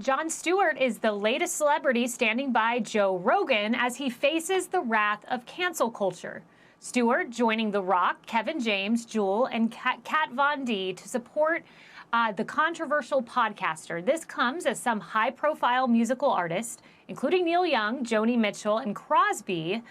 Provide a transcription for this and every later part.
Jon Stewart is the latest celebrity standing by Joe Rogan as he faces the wrath of cancel culture. Stewart joining The Rock, Kevin James, Jewel, and Kat Von D to support the controversial podcaster. This comes as some high-profile musical artists, including Neil Young, Joni Mitchell, and Crosby,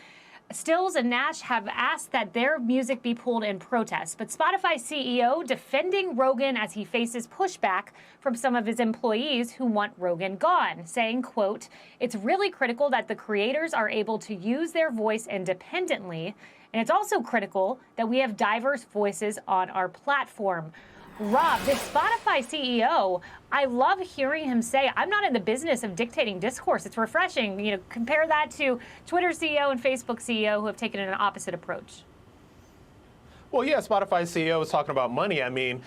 Stills and Nash, have asked that their music be pulled in protest. But Spotify CEO defending Rogan as he faces pushback from some of his employees who want Rogan gone, saying, quote, "It's really critical that the creators are able to use their voice independently. And it's also critical that we have diverse voices on our platform." Rob, this Spotify CEO, I love hearing him say, I'm not in the business of dictating discourse. It's refreshing. You know, compare that to Twitter CEO and Facebook CEO who have taken an opposite approach. Well, yeah, Spotify CEO is talking about money. I mean,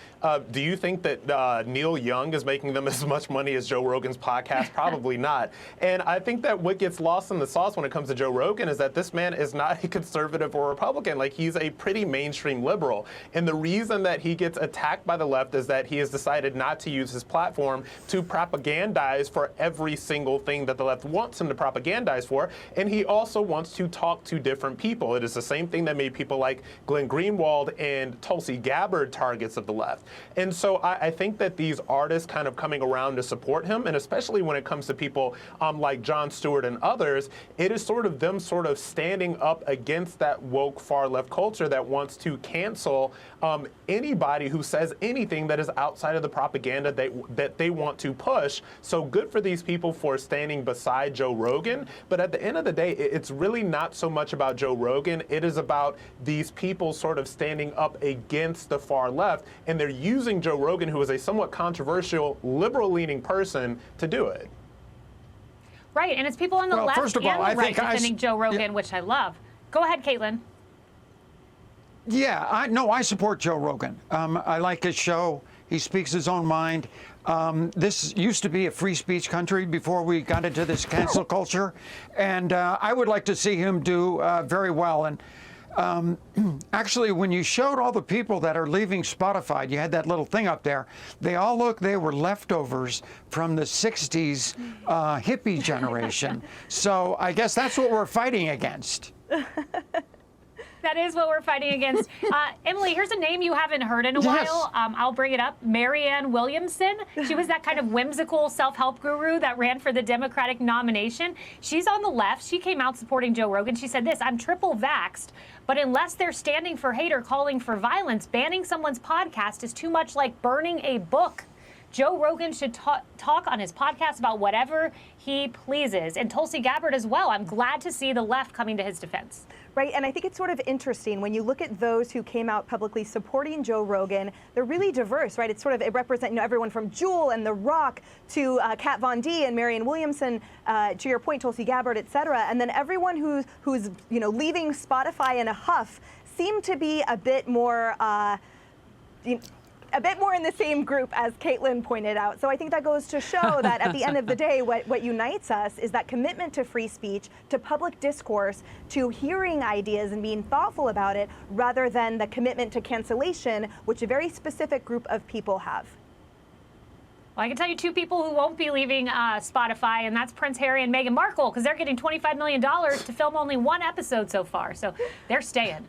do you think that Neil Young is making them as much money as Joe Rogan's podcast? Probably not. And I think that what gets lost in the sauce when it comes to Joe Rogan is that this man is not a conservative or Republican. Like, he's a pretty mainstream liberal. And the reason that he gets attacked by the left is that he has decided not to use his platform to propagandize for every single thing that the left wants him to propagandize for. And he also wants to talk to different people. It is the same thing that made people like Glenn Greenwald and Tulsi Gabbard targets of the left. And so I think that these artists kind of coming around to support him, and especially when it comes to people like Jon Stewart and others, it is sort of them sort of standing up against that woke far left culture that wants to cancel anybody who says anything that is outside of the propaganda that they want to push. So good for these people for standing beside Joe Rogan. But at the end of the day, it's really not so much about Joe Rogan. It is about these people sort of standing up against the far left, and they're using Joe Rogan, who is a somewhat controversial, liberal-leaning person, to do it. Right, and it's people on the left and the right defending Joe Rogan, which I love. Go ahead, Caitlyn. Yeah, I support Joe Rogan. I like his show. He speaks his own mind. This used to be a free speech country before we got into this cancel culture, and I would like to see him do very well. And actually, when you showed all the people that are leaving Spotify, you had that little thing up there. They were leftovers from the 60s hippie generation. So I guess that's what we're fighting against. That is what we're fighting against. Emily, here's a name you haven't heard in a while. I'll bring it up. Marianne Williamson. She was that kind of whimsical self-help guru that ran for the Democratic nomination. She's on the left. She came out supporting Joe Rogan. She said this, "I'm triple vaxxed, but unless they're standing for hate or calling for violence, banning someone's podcast is too much like burning a book. Joe Rogan should talk on his podcast about whatever he pleases." And Tulsi Gabbard as well. I'm glad to see the left coming to his defense. Right, and I think it's sort of interesting when you look at those who came out publicly supporting Joe Rogan. They're really diverse, right? It's sort of, it represents everyone from Jewel and The Rock to Kat Von D and Marianne Williamson, to your point, Tulsi Gabbard, et cetera. And then everyone who's leaving Spotify in a huff seem to be a bit more in the same group as Caitlyn pointed out. So I think that goes to show that at the end of the day, what unites us is that commitment to free speech, to public discourse, to hearing ideas and being thoughtful about it, rather than the commitment to cancellation, which a very specific group of people have. Well, I can tell you two people who won't be leaving Spotify, and that's Prince Harry and Meghan Markle, because they're getting $25 million to film only one episode so far. So they're staying.